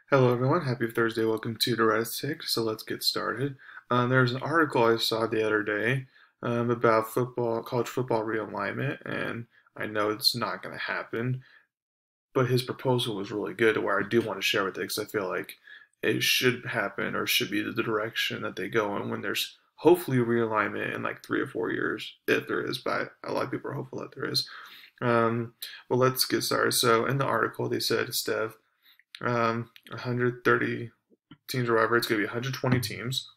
Hello everyone, happy Thursday, welcome to Durrett. So let's get started. There's an article I saw the other day about college football realignment, and I know it's not going to happen, but his proposal was really good to where I do want to share with it because I feel like it should happen or should be the direction that they go in when there's hopefully realignment in like 3 or 4 years, if there is, but a lot of people are hopeful that there is. Well, let's get started. So in the article, they said instead of 130 teams or whatever, it's going to be 120 teams.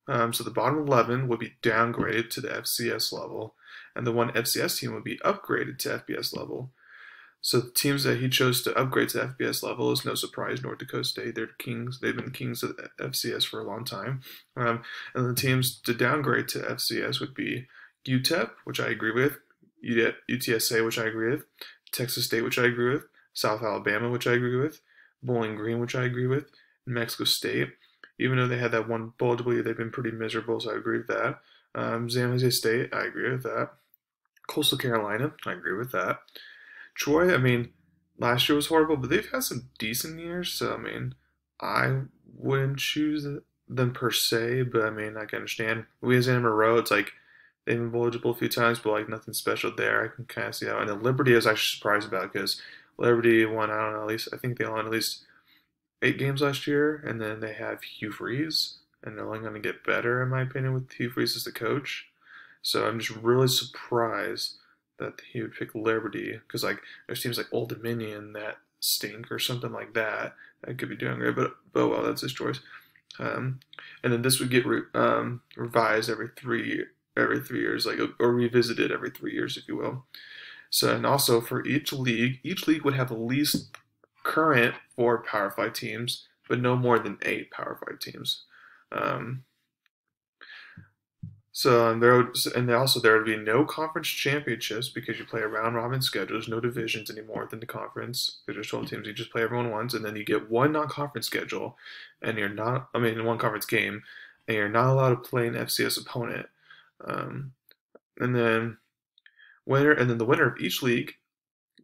So the bottom 11 would be downgraded to the FCS level, and the one FCS team would be upgraded to FBS level. So the teams that he chose to upgrade to FBS level is no surprise, North Dakota State. They're kings. They've been kings of the FCS for a long time. And the teams to downgrade to FCS would be UTEP, which I agree with, UTSA, which I agree with, Texas State, which I agree with, South Alabama, which I agree with, Bowling Green, which I agree with, New Mexico State. Even though they had that one bowl W, they've been pretty miserable, so I agree with that. San Jose State, I agree with that. Coastal Carolina, I agree with that. Troy, I mean, last year was horrible, but they've had some decent years, so I mean, I wouldn't choose them per se, but I mean, I can understand. Louisiana Monroe, it's like they've been eligible a few times, but like nothing special there. I can kind of see that. And then Liberty, I was actually surprised about because Liberty won, I don't know, at least I think they won at least 8 games last year, and then they have Hugh Freeze, and they're only going to get better, in my opinion, with Hugh Freeze as the coach. So I'm just really surprised that he would pick Liberty, because like there's teams like Old Dominion that stink or something like that that could be doing great, but well, that's his choice. And then this would get revised every 3 years, like or revisited every 3 years, if you will. So and also for each league would have at least current 4 Power 5 teams, but no more than 8 Power 5 teams. Um, there would be no conference championships because you play a round robin schedule. There's no divisions anymore within the conference. There's 12 teams. You just play everyone once, and then you get one non-conference schedule, and one conference game, and you're not allowed to play an FCS opponent. Um, and then the winner of each league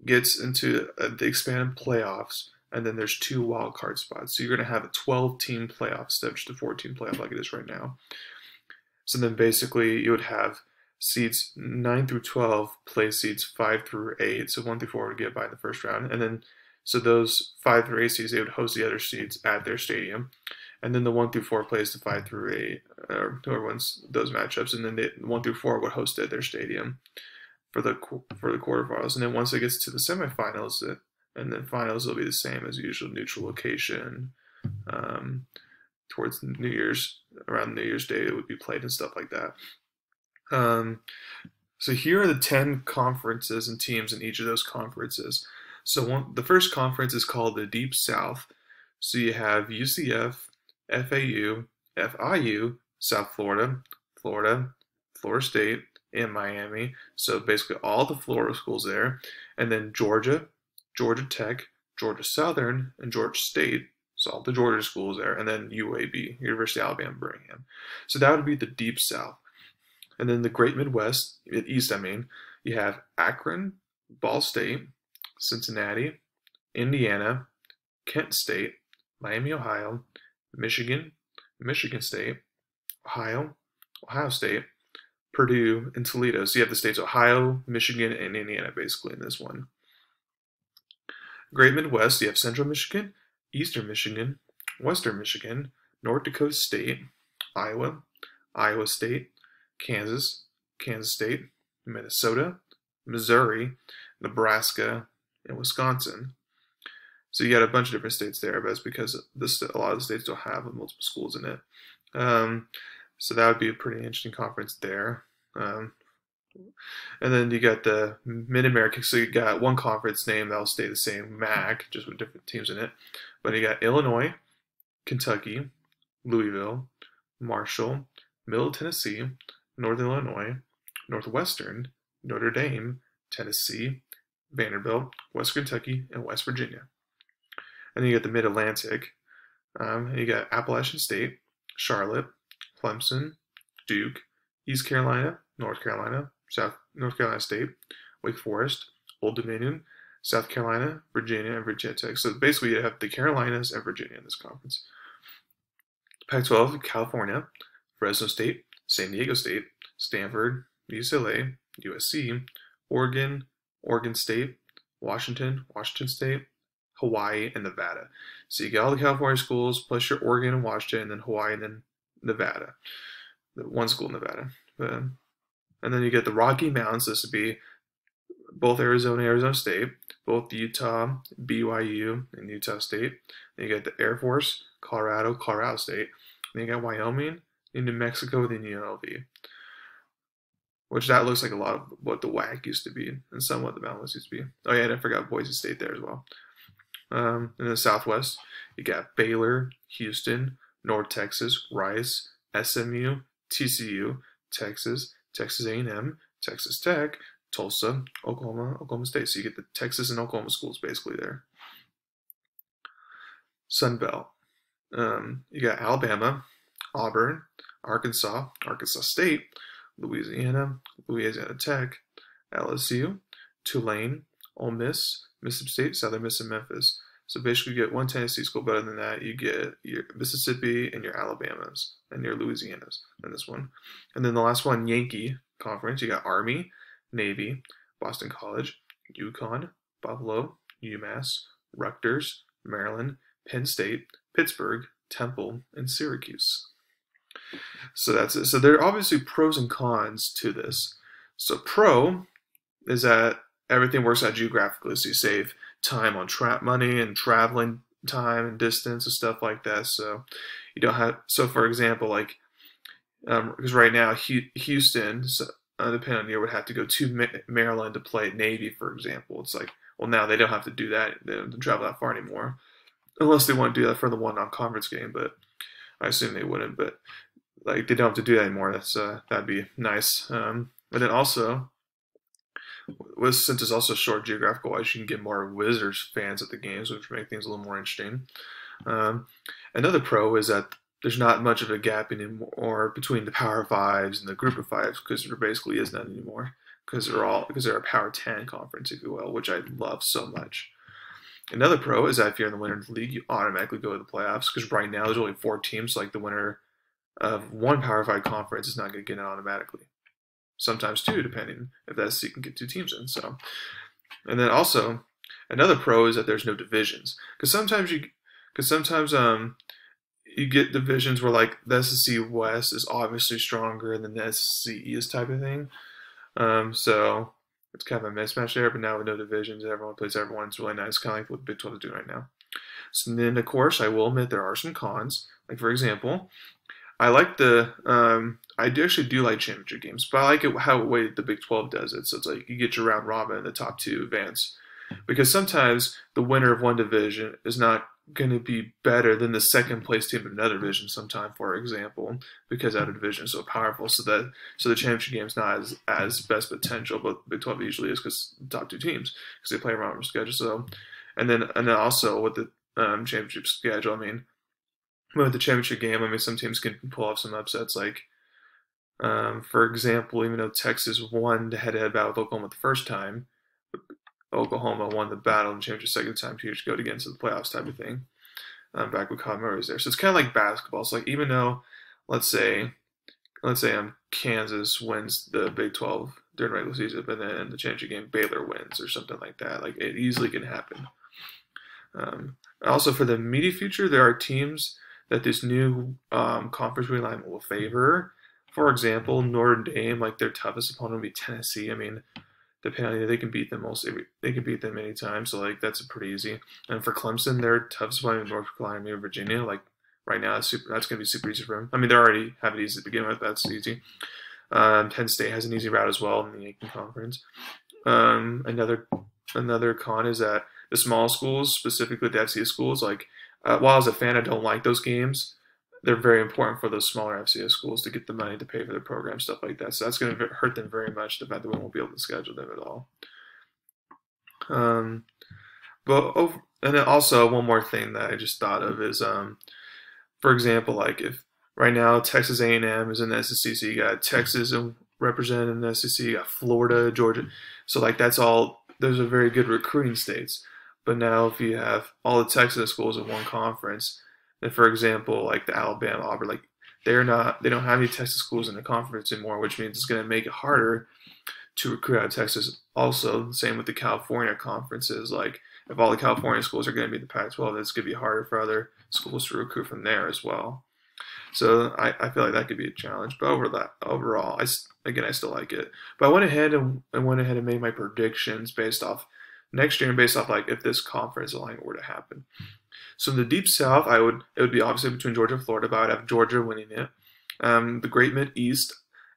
gets into the expanded playoffs, and then there's 2 wild card spots. So you're going to have a 12-team playoff instead of just a 14 playoff like it is right now. So then basically you would have seeds 9 through 12 play seeds 5 through 8. So 1 through 4 would get by in the first round. And then so those 5 through 8 seeds, they would host the other seeds at their stadium. And then the 1 through 4 plays the 5 through 8, or whoever wins those matchups. And then the 1 through 4 would host at their stadium for the quarterfinals. And then once it gets to the semifinals, and then finals will be the same as usual, neutral location. Towards New Year's, around New Year's Day, it would be played and stuff like that. So here are the 10 conferences and teams in each of those conferences. So the first conference is called the Deep South. So you have UCF, FAU, FIU, South Florida, Florida State, and Miami. So basically all the Florida schools there. And then Georgia, Georgia Tech, Georgia Southern, and Georgia State. So all the Georgia schools there, and then UAB, University of Alabama, Birmingham. So that would be the Deep South. And then the Great Midwest, East, you have Akron, Ball State, Cincinnati, Indiana, Kent State, Miami, Ohio, Michigan, Michigan State, Ohio, Ohio State, Purdue, and Toledo. So you have the states Ohio, Michigan, and Indiana basically in this one. Great Midwest, you have Central Michigan, Eastern Michigan, Western Michigan, North Dakota State, Iowa, Iowa State, Kansas, Kansas State, Minnesota, Missouri, Nebraska, and Wisconsin. So you got a bunch of different states there, but it's because a lot of the states don't have multiple schools in it. So that would be a pretty interesting conference there. And then you got the Mid-America, so you got one conference name that'll stay the same, MAC, just with different teams in it. But you got Illinois, Kentucky, Louisville, Marshall, Middle Tennessee, Northern Illinois, Northwestern, Notre Dame, Tennessee, Vanderbilt, West Kentucky, and West Virginia. And then you got the Mid-Atlantic. You got Appalachian State, Charlotte, Clemson, Duke, East Carolina, North Carolina, North Carolina State, Wake Forest, Old Dominion, South Carolina, Virginia, and Virginia Tech. So basically, you have the Carolinas and Virginia in this conference. Pac-12, California, Fresno State, San Diego State, Stanford, UCLA, USC, Oregon, Oregon State, Washington, Washington State, Hawaii, and Nevada. So you get all the California schools, plus your Oregon and Washington, and then Hawaii, and then Nevada. The one school in Nevada. And then you get the Rocky Mountains. This would be both Arizona, Arizona State, both Utah, BYU, and Utah State. Then you get the Air Force, Colorado, Colorado State. Then you got Wyoming, and New Mexico, then UNLV. Which that looks like a lot of what the WAC used to be, and somewhat the Mountain West used to be. Oh yeah, and I forgot Boise State there as well. In the Southwest, you got Baylor, Houston, North Texas, Rice, SMU, TCU, Texas, Texas A&M, Texas Tech, Tulsa, Oklahoma, Oklahoma State. So you get the Texas and Oklahoma schools basically there. Sun Belt. You got Alabama, Auburn, Arkansas, Arkansas State, Louisiana, Louisiana Tech, LSU, Tulane, Ole Miss, Mississippi State, Southern Miss, and Memphis. So basically you get one Tennessee school, but other than that, you get your Mississippi and your Alabamas and your Louisianas in this one. And then the last one, Yankee Conference, you got Army, Navy, Boston College, UConn, Buffalo, UMass, Rutgers, Maryland, Penn State, Pittsburgh, Temple, and Syracuse. So that's it. So there are obviously pros and cons to this. So pro is that everything works out geographically, so you save time on money and traveling time and distance and stuff like that. So you don't have. So for example, like because right now Houston, so, depending on the year, would have to go to Maryland to play Navy, for example. It's like, well, now they don't have to do that. They don't have to travel that far anymore, unless they want to do that for the one non-conference game. But I assume they wouldn't. But like they don't have to do that anymore. That's that'd be nice. But then also, since it's also short geographical wise, you can get more Wizards fans at the games, which make things a little more interesting. Another pro is that there's not much of a gap anymore between the Power Fives and the Group of Fives, because there basically is none anymore, because they're a Power 10 conference, if you will, which I love so much. Another pro is that if you're in the winner of the league, you automatically go to the playoffs, because right now there's only 4 teams, so like the winner of one Power 5 conference is not going to get it automatically. Sometimes 2, depending if that seat can get 2 teams in. So, and then also another pro is that there's no divisions, because sometimes you get divisions where like the SEC West is obviously stronger than the SEC East type of thing. So it's kind of a mismatch there. But now with no divisions, everyone plays everyone. It's really nice, kind of like what Big 12 is doing right now. So then, of course, I will admit there are some cons. Like for example, I like I actually do like championship games, but I like it how the way the Big 12 does it. So it's like you get your round robin and the top 2 advance, because sometimes the winner of one division is not going to be better than the second place team in another division sometime, for example, because that division is so powerful. So the championship game is not as best potential, but Big 12 usually is, because the top 2 teams, because they play around our schedule. So and then also with the championship schedule, I mean, with the championship game, I mean, some teams can pull off some upsets. Like for example, even though Texas won the head-to-head battle with Oklahoma the first time, Oklahoma won the battle and championship second time 2 years ago to get into the playoffs type of thing. Back when Kyler Murray was there. So it's kind of like basketball. So like even though, let's say Kansas wins the Big 12 during regular season, but then in the championship game Baylor wins or something like that. Like it easily can happen. Also for the immediate future, there are teams that this new conference realignment will favor. For example, Notre Dame, like their toughest opponent will be Tennessee. I mean, depending, they can beat them they can beat them anytime, so like that's pretty easy. And for Clemson, their toughest opponent is North Carolina and Virginia. Like right now, that's gonna be super easy for them. I mean, they already have it easy to begin with. That's easy. Penn State has an easy route as well in the Yankee Conference. Another con is that the small schools, specifically the FCS schools, like while as a fan I don't like those games, they're very important for those smaller FCS schools to get the money to pay for their program, stuff like that. So that's going to hurt them very much, the fact that we won't be able to schedule them at all. And then also one more thing that I just thought of is, for example, like if right now Texas A&M is in the SEC, so you got Texas represented in the SEC, you got Florida, Georgia. So like that's all those are very good recruiting states. But now if you have all the Texas schools in one conference, then for example, like the Alabama, Auburn, like they don't have any Texas schools in the conference anymore, which means it's going to make it harder to recruit out of Texas. Also, same with the California conferences. Like if all the California schools are going to be the Pac-12, it's going to be harder for other schools to recruit from there as well. So I feel like that could be a challenge. But overall, I still like it. But I went ahead and made my predictions based off next year and based off like if this conference alignment were to happen. So in the Deep South, it would be obviously between Georgia and Florida, but I would have Georgia winning it. The Great Mid-East,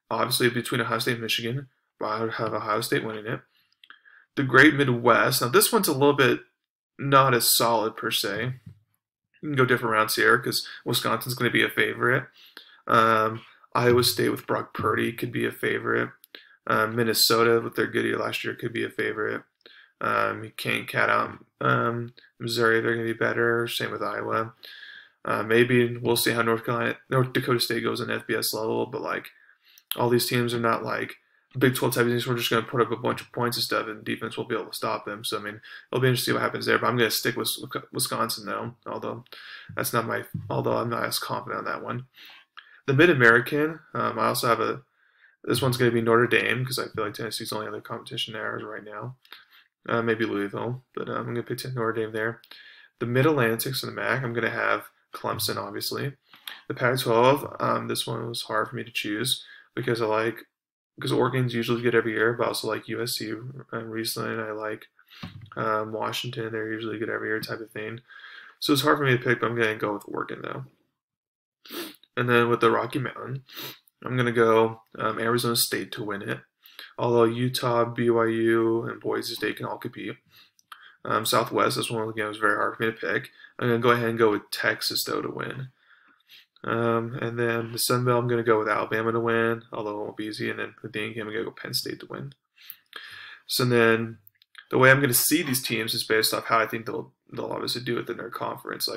obviously between Ohio State and Michigan, but I would have Ohio State winning it. The Great Midwest, now this one's a little bit not as solid per se. You can go different routes here because Wisconsin's going to be a favorite. Iowa State with Brock Purdy could be a favorite. Minnesota with their good year last year could be a favorite. You can't count out Missouri, they're going to be better. Same with Iowa. Maybe we'll see how North Dakota State goes in FBS level, but like all these teams are not like Big 12 type of teams. We're just going to put up a bunch of points and stuff, and defense will be able to stop them. So I mean, it'll be interesting to see what happens there. But I'm going to stick with Wisconsin though, although I'm not as confident on that one. The Mid American, I also have this one's going to be Notre Dame because I feel like Tennessee's the only other competition there right now. Maybe Louisville, but I'm going to pick Notre Dame there. The Mid-Atlantic, so the MAC, I'm going to have Clemson, obviously. The Pac-12, this one was hard for me to choose because Oregon's usually good every year, but I also like USC recently, and I like Washington. They're usually good every year type of thing. So it's hard for me to pick, but I'm going to go with Oregon, though. And then with the Rocky Mountain, I'm going to go Arizona State to win it. Although Utah, BYU, and Boise State can all compete. Southwest, this one again was very hard for me to pick. I'm going to go ahead and go with Texas, though, to win. And then the Sun Belt, I'm going to go with Alabama to win, although it won't be easy. And then for the game, I'm going to go Penn State to win. So then the way I'm going to see these teams is based off how I think they'll obviously do it in their conference.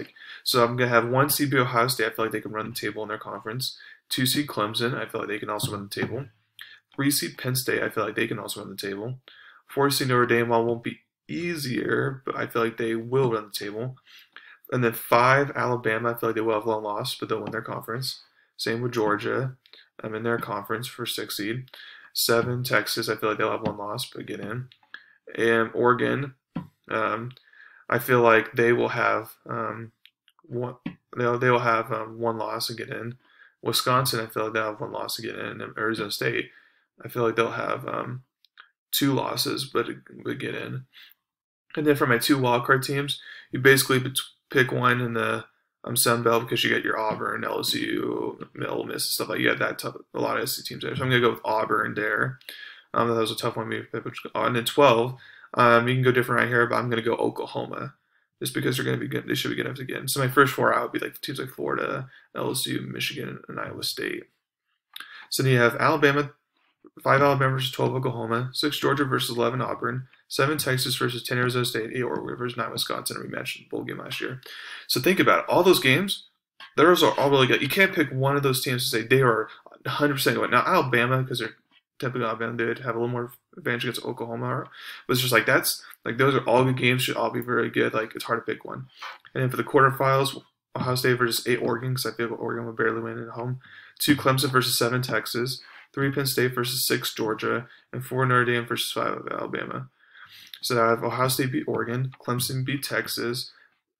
So I'm going to have 1 seed Ohio State. I feel like they can run the table in their conference. 2 seed Clemson. I feel like they can also run the table. 3 seed Penn State, I feel like they can also run the table. 4 seed Notre Dame, while it won't be easier, but I feel like they will run the table. And then 5 Alabama, I feel like they will have one loss, but they'll win their conference. Same with Georgia, I'm in their conference for 6 seed. 7 Texas, I feel like they'll have one loss, but get in. And Oregon, I feel like they will have one loss and get in. Wisconsin, I feel like they'll have one loss to get in. And Arizona State, I feel like they'll have 2 losses but get in. And then for my 2 wildcard teams, you basically pick one in the Sun Belt because you get your Auburn, LSU, Ole Miss, and stuff like that. You got a lot of SEC teams there. So I'm going to go with Auburn there. That was a tough one to pick. And then 12, you can go different right here, but I'm going to go Oklahoma just because they're going to be good. They should be good enough to get in. So my first 4 out would be like teams like Florida, LSU, Michigan, and Iowa State. So then you have Alabama, 5 Alabama versus 12 Oklahoma, 6 Georgia versus 11 Auburn, 7 Texas versus 10 Arizona State, 8 Oregon versus 9 Wisconsin, a rematch in the bowl game last year. So think about it. All those games, those are all really good. You can't pick one of those teams to say they are 100% going. Now Alabama, because they're typically Alabama, they'd have a little more advantage against Oklahoma. But it's just like those are all good games. Should all be very good. Like it's hard to pick one. And then for the quarterfinals, Ohio State versus 8 Oregon, because I feel like Oregon will barely win at home. 2 Clemson versus 7 Texas. 3 Penn State versus 6 Georgia, and 4 Notre Dame versus 5 Alabama. So I have Ohio State beat Oregon, Clemson beat Texas,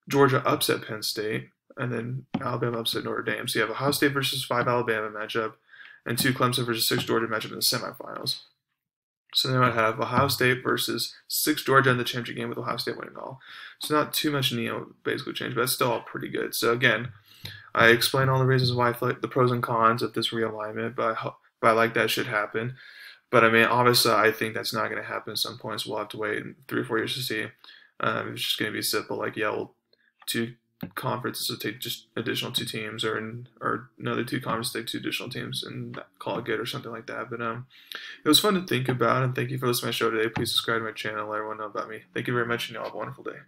Georgia upset Penn State, and then Alabama upset Notre Dame. So you have Ohio State versus 5 Alabama matchup, and 2 Clemson versus 6 Georgia matchup in the semifinals. So then I have Ohio State versus 6 Georgia in the championship game with Ohio State winning all. So not too much basically changed, but it's still all pretty good. So again, I explained all the reasons why I feel like the pros and cons of this realignment, but I like that should happen. But I mean, obviously, I think that's not going to happen at some point. So we'll have to wait 3 or 4 years to see. It's just going to be simple, like 2 conferences will take just additional 2 teams, or another 2 conferences take 2 additional teams, and call it good or something like that. But it was fun to think about, and thank you for listening to my show today. Please subscribe to my channel, let everyone know about me. Thank you very much, and y'all have a wonderful day.